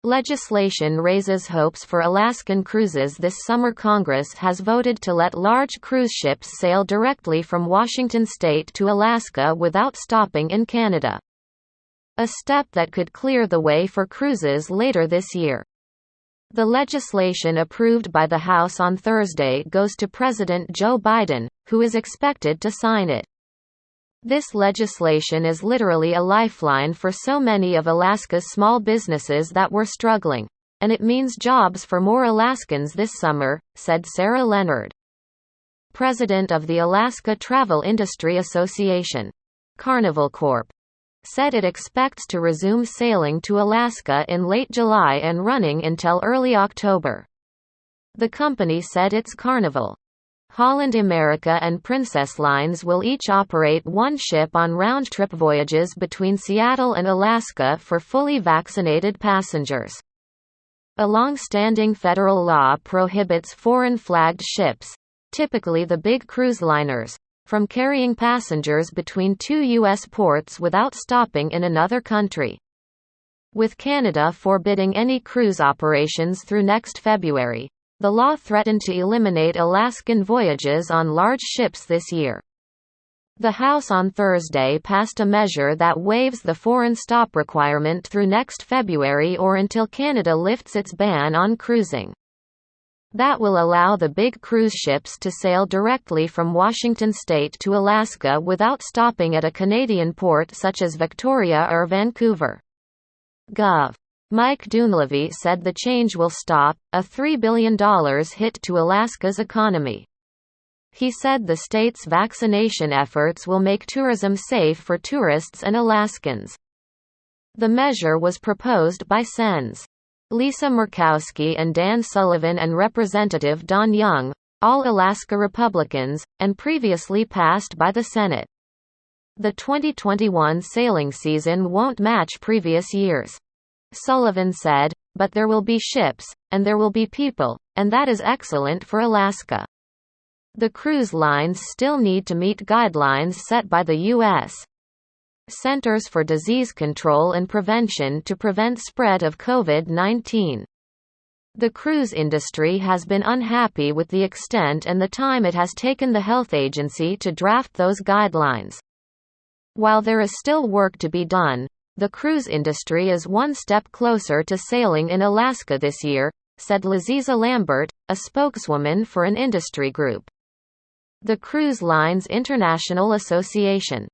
Legislation raises hopes for Alaskan cruises this summer. Congress has voted to let large cruise ships sail directly from Washington state to Alaska without stopping in Canada, a step that could clear the way for cruises later this year. The legislation approved by the House on Thursday goes to President Joe Biden, who is expected to sign it. This legislation is literally a lifeline for so many of Alaska's small businesses that were struggling, and it means jobs for more Alaskans this summer, said Sarah Leonard, president of the Alaska Travel Industry Association. Carnival Corp. said it expects to resume sailing to Alaska in late July and running until early October. The company said its Carnival, Holland America and Princess lines will each operate one ship on round-trip voyages between Seattle and Alaska for fully vaccinated passengers. A long-standing federal law prohibits foreign-flagged ships, typically the big cruise liners, from carrying passengers between two U.S. ports without stopping in another country, with Canada forbidding any cruise operations through next February. The law threatened to eliminate Alaskan voyages on large ships this year. The House on Thursday passed a measure that waives the foreign stop requirement through next February or until Canada lifts its ban on cruising. That will allow the big cruise ships to sail directly from Washington state to Alaska without stopping at a Canadian port such as Victoria or Vancouver. Gov. Mike Dunleavy said the change will stop a $3 billion hit to Alaska's economy. He said the state's vaccination efforts will make tourism safe for tourists and Alaskans. The measure was proposed by Sens. Lisa Murkowski and Dan Sullivan and Representative Don Young, all Alaska Republicans, and previously passed by the Senate. The 2021 sailing season won't match previous years, Sullivan said, but there will be ships, and there will be people, and that is excellent for Alaska. The cruise lines still need to meet guidelines set by the U.S. Centers for Disease Control and Prevention to prevent spread of COVID-19. The cruise industry has been unhappy with the extent and the time it has taken the health agency to draft those guidelines. While there is still work to be done, the cruise industry is one step closer to sailing in Alaska this year, said Laziza Lambert, a spokeswoman for an industry group, the Cruise Lines International Association.